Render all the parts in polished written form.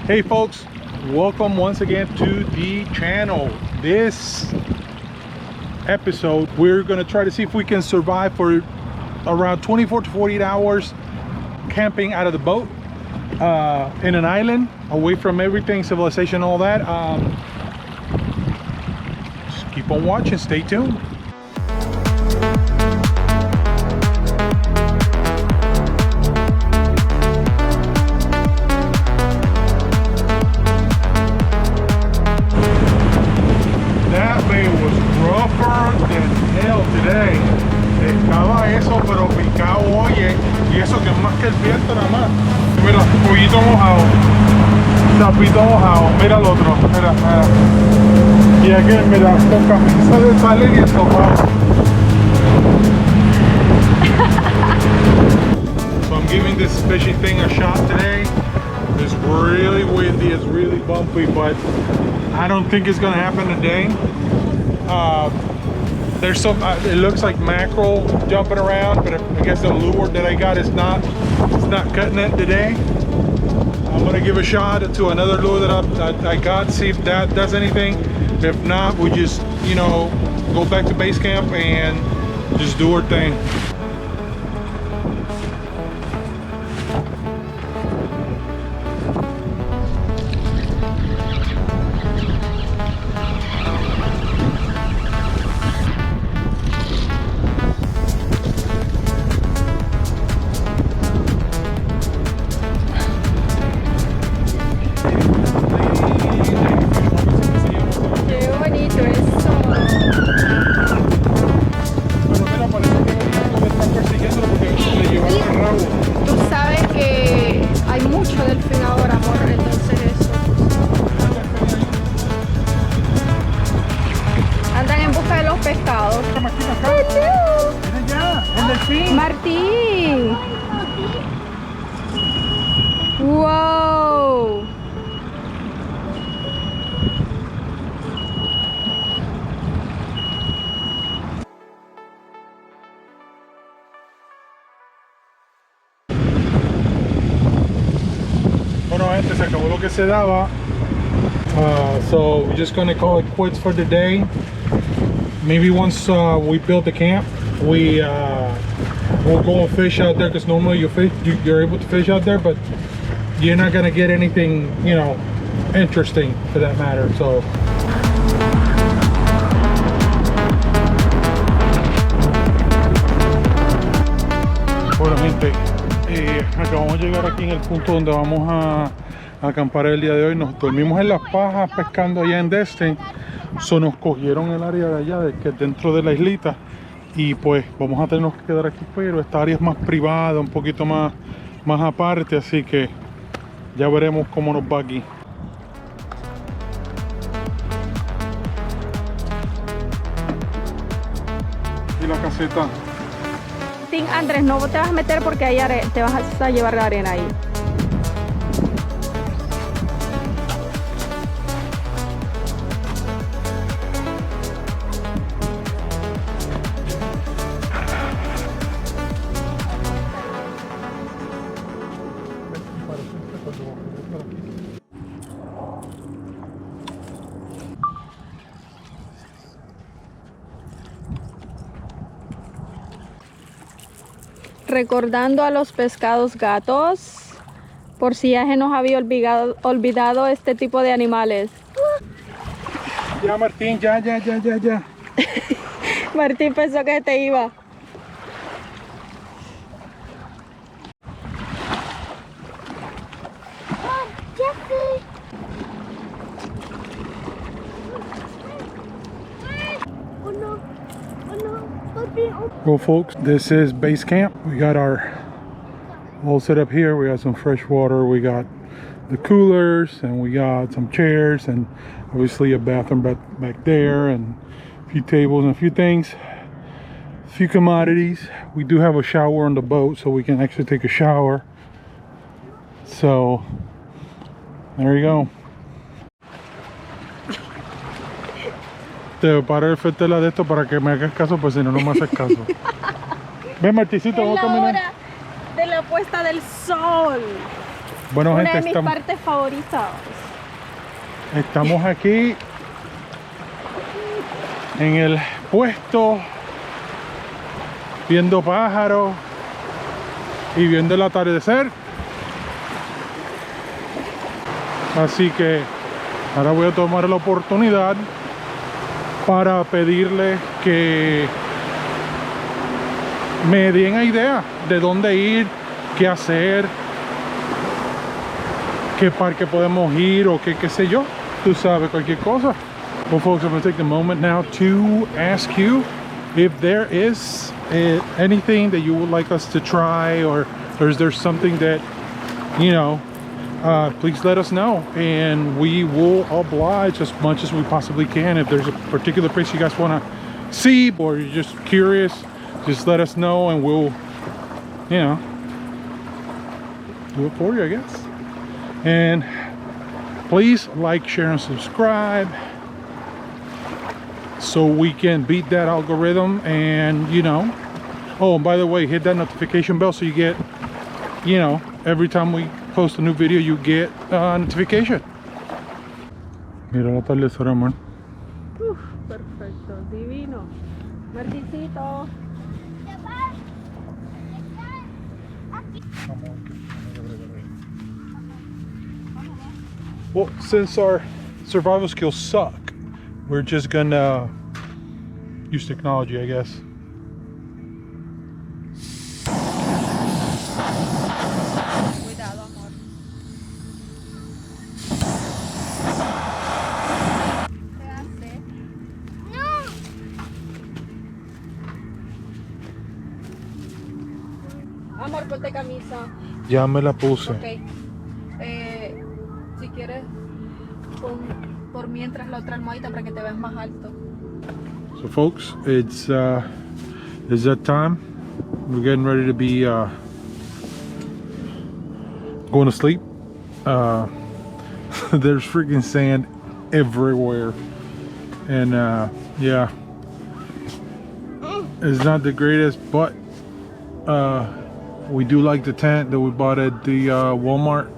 Hey folks, welcome once again to the channel. This episode we're gonna try to see if we can survive for around 24 to 48 hours camping out of the boat in an island, away from everything, civilization, all that. Just keep on watching, stay tuned. Today estaba eso pero picado, oye, y eso que es más que el viento nada más. Mira, pollito mojado, tapito mojado, mira el otro, mira. Y aquí mira, con camisa de sal y estofado. So I'm giving this fishy thing a shot today. It's really windy, it's really bumpy, but I don't think it's gonna happen today. There's some, it looks like mackerel jumping around, but I guess the lure that I got is not cutting it today. I'm gonna give a shot to another lure that I got, see if that does anything. If not, we just, you know, go back to base camp and just do our thing. Martín. Wow. Bueno, gente, se acabó lo que se daba. So we're just gonna call it quits for the day. Maybe once we build the camp, we'll go and fish out there, because normally you're able to fish out there, but you're not gonna get anything, you know, interesting for that matter. So bueno, gente, acabamos de llegar aquí en el punto donde vamos a acampar el día de hoy. Nos dormimos en las pajas pescando allá en Destin. So nos cogieron el área de allá, que es dentro de la islita, y pues vamos a tener que quedar aquí, pero esta área es más privada, un poquito más aparte, así que ya veremos cómo nos va aquí. Y la caseta. Andrés, no te vas a meter porque ahí te vas a llevar la arena ahí. Recordando a los pescados gatos, por si ya se nos había olvidado este tipo de animales. Ya, Martín, ya. Martín pensó que te iba. Well folks, this is base camp. We got our all set up here. We got some fresh water, we got the coolers, and we got some chairs, and obviously a bathroom back there, and a few tables and a few things, a few commodities. We do have a shower on the boat, so we can actually take a shower. So there you go. Te voy a parar el fetela de esto para que me hagas caso, pues si no, no me haces caso. Ven, Marticito, vamos a caminar. Es la hora de la puesta del sol. Bueno, Una gente, de mis partes favoritas. estamos aquí en el puesto viendo pájaros y viendo el atardecer. Así que ahora voy a tomar la oportunidad para pedirles que me den idea de dónde ir, qué hacer, qué parque podemos ir o qué sé yo. Tú sabes, cualquier cosa. Well, folks, I'm going to take the moment now to ask you if there is anything that you would like us to try, or is there something that, you know, please let us know, and we will oblige as much as we possibly can. If there's a particular place you guys want to see, or you're just curious, just let us know and we'll, you know, do it for you, I guess. And please like, share, and subscribe so we can beat that algorithm. And, you know, oh, and by the way, hit that notification bell so you get, you know, every time we post a new video, you get a notification. Mira la atardecer, amor. Perfecto, divino. Marticito. Well, since our survival skills suck, we're just gonna use technology, I guess. Cuidado, amor. ¿Qué hace? No. Amor, ponte camisa. Ya me la puse. Ok. Si quieres, pon por mientras la otra almohadita para que te veas más alto. So folks, it's that time. We're getting ready to be going to sleep. There's freaking sand everywhere, and yeah, it's not the greatest, but we do like the tent that we bought at the Walmart.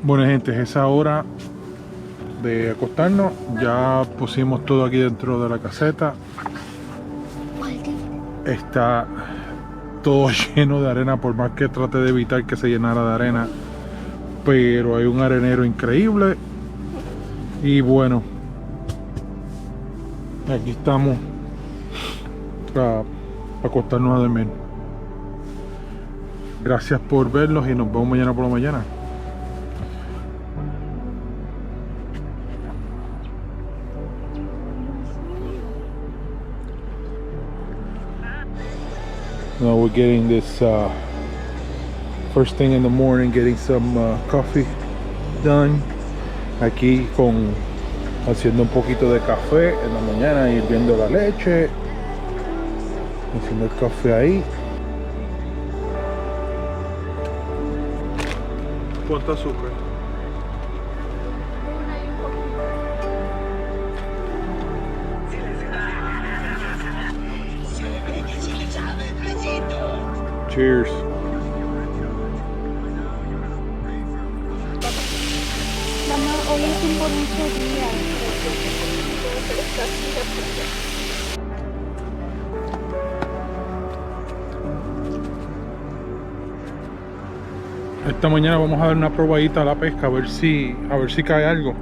Bueno, gente, es esa hora de acostarnos. Ya pusimos todo aquí dentro de la caseta. Está todo lleno de arena, por más que trate de evitar que se llenara de arena, pero hay un arenero increíble. Y bueno, aquí estamos para acostarnos a dormir. Gracias por verlos y nos vemos mañana por la mañana. Now we're getting this first thing in the morning, getting some coffee done. Aquí haciendo un poquito de café en la mañana, hirviendo la leche, haciendo el café ahí. ¿Cuánto azúcar? Cheers. Mamá, hoy es un bonito día. Esta mañana vamos a dar una probadita a la pesca, a ver si cae algo.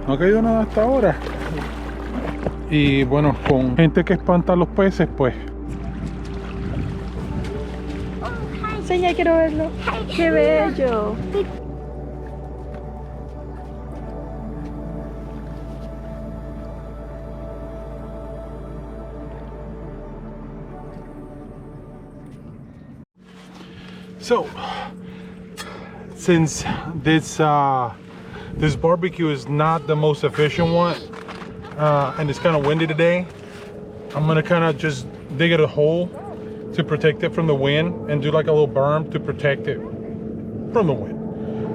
No ha caído nada hasta ahora. Y bueno, con gente que espanta los peces, pues. Sí, ya quiero verlo. ¡Qué bello! So, since this barbecue is not the most efficient one, and it's kind of windy today, I'm gonna kind of just dig it a hole to protect it from the wind and do like a little berm to protect it from the wind.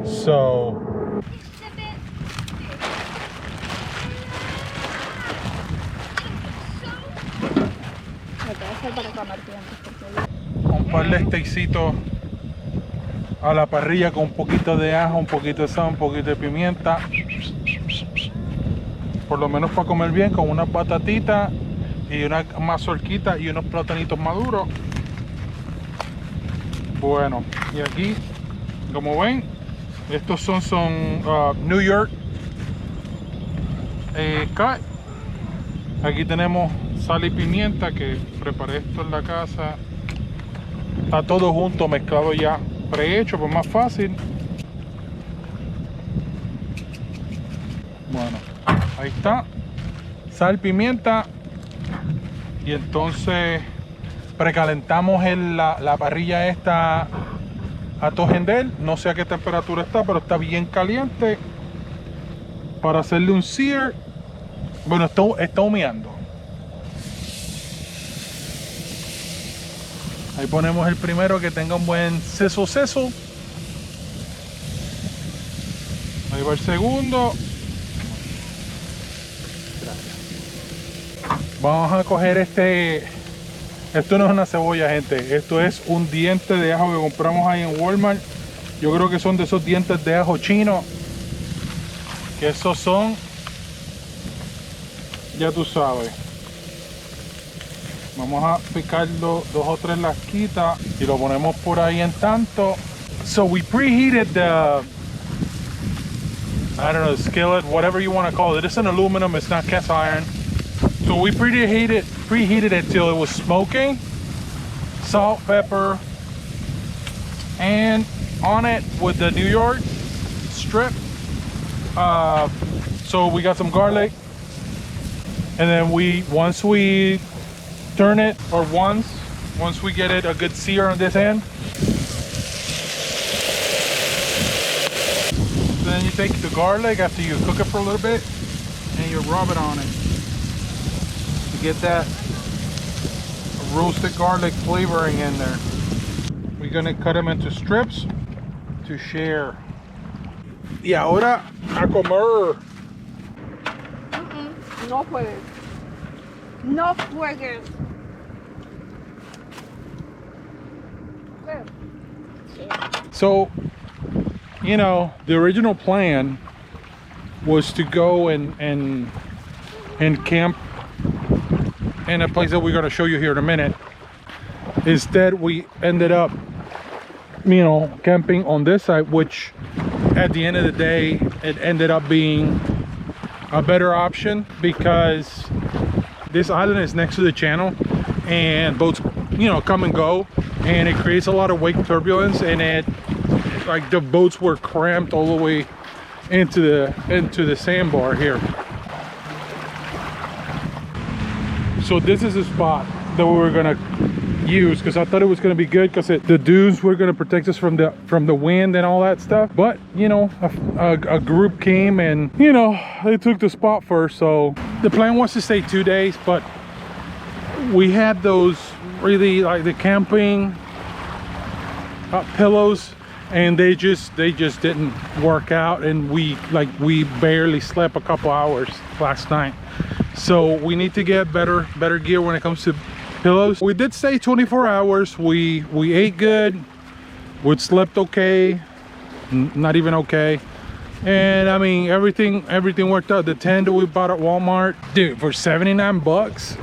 So un par de steaksitos a la parrilla con un poquito de ajo, un poquito de sal, un poquito de pimienta. Por lo menos para comer bien, con unas batatitas y una mazorquita y unos platanitos maduros. Bueno, y aquí, como ven, estos son New York cut. Aquí tenemos sal y pimienta, que preparé esto en la casa. Está todo junto, mezclado ya, prehecho, pues más fácil. Bueno, ahí está, sal, pimienta. Y entonces precalentamos la parrilla esta a tojender. No sé a qué temperatura está, pero está bien caliente para hacerle un sear. Bueno, está humeando. Ahí ponemos el primero, que tenga un buen sizzle. Ahí va el segundo. Vamos a coger esto no es una cebolla, gente, esto es un diente de ajo que compramos ahí en Walmart. Yo creo que son de esos dientes de ajo chinos, que esos son, ya tú sabes. Vamos a picar dos o tres lasquitas y lo ponemos por ahí en tanto. So we preheated the, I don't know, skillet, whatever you want to call it. It's an aluminum, it's not cast iron. So we preheated it till it was smoking. Salt, pepper, and on it with the New York strip. So we got some garlic, and then once we turn it, or once we get it a good sear on this end, then you take the garlic after you cook it for a little bit, and you rub it on it. Get that roasted garlic flavoring in there. We're gonna cut them into strips to share. Y ahora a comer. No juegues. No juegues. So, you know, the original plan was to go and camp in a place that we're going to show you here in a minute. Instead, we ended up, you know, camping on this side, which at the end of the day, it ended up being a better option, because this island is next to the channel and boats, you know, come and go, and it creates a lot of wake turbulence, and like the boats were cramped all the way into the sandbar here. So this is a spot that we were gonna use, because I thought it was gonna be good, because the dunes were gonna protect us from the wind and all that stuff. But you know, a group came and, you know, they took the spot first. So the plan was to stay 2 days, but we had those really, like, the camping pillows, and they just didn't work out, and we barely slept a couple hours last night. So we need to get better gear when it comes to pillows. We did stay 24 hours. We ate good, we slept okay, not even okay, and I mean everything worked out. The tent that we bought at Walmart, dude, for 79 bucks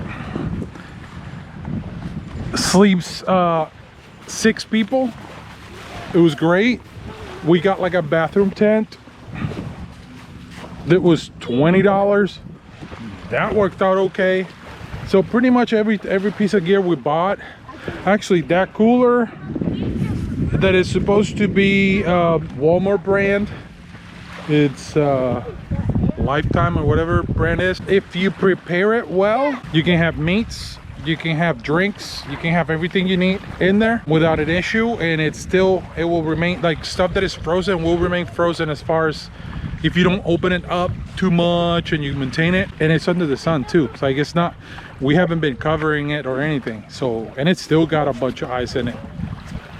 sleeps 6 people. It was great. We got like a bathroom tent that was $20. That worked out okay. So pretty much every piece of gear we bought. Actually, that cooler that is supposed to be Walmart brand, it's Lifetime or whatever brand is. If you prepare it well, you can have meats, you can have drinks, you can have everything you need in there without an issue, and it will remain, like, stuff that is frozen will remain frozen, as far as if you don't open it up too much and you maintain it. And it's under the sun too. It's like, it's not, we haven't been covering it or anything. So, and it's still got a bunch of ice in it.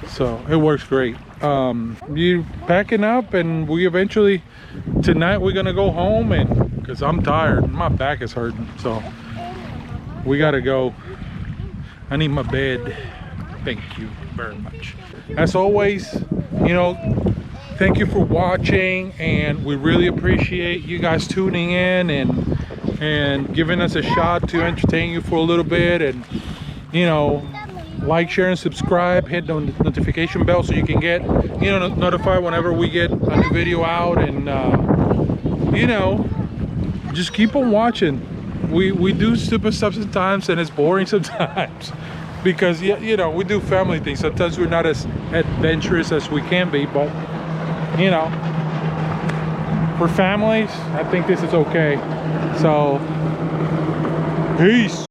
So it works great. You packing up, and we eventually, tonight we're gonna go home, and because I'm tired, my back is hurting. So we gotta go. I need my bed. Thank you. very much. As always, you know, thank you for watching, and we really appreciate you guys tuning in and giving us a shot to entertain you for a little bit. And you know, like, share, and subscribe. Hit the notification bell so you can get, you know, notified whenever we get a new video out. And you know, just keep on watching. We do stupid stuff sometimes, and it's boring sometimes because, you know, we do family things. Sometimes we're not as adventurous as we can be, but you know, for families, I think this is okay. So peace.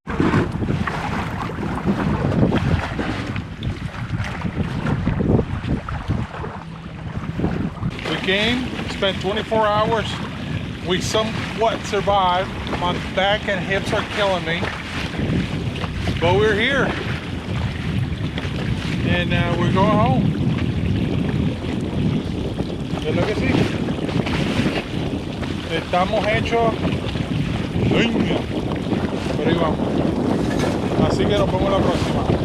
We came, spent 24 hours. We somewhat survived. My back and hips are killing me, but we're here, and we're going home. ¿Es lo que sí? Estamos hechos leña, pero ahí vamos. Así que nos vemos la próxima.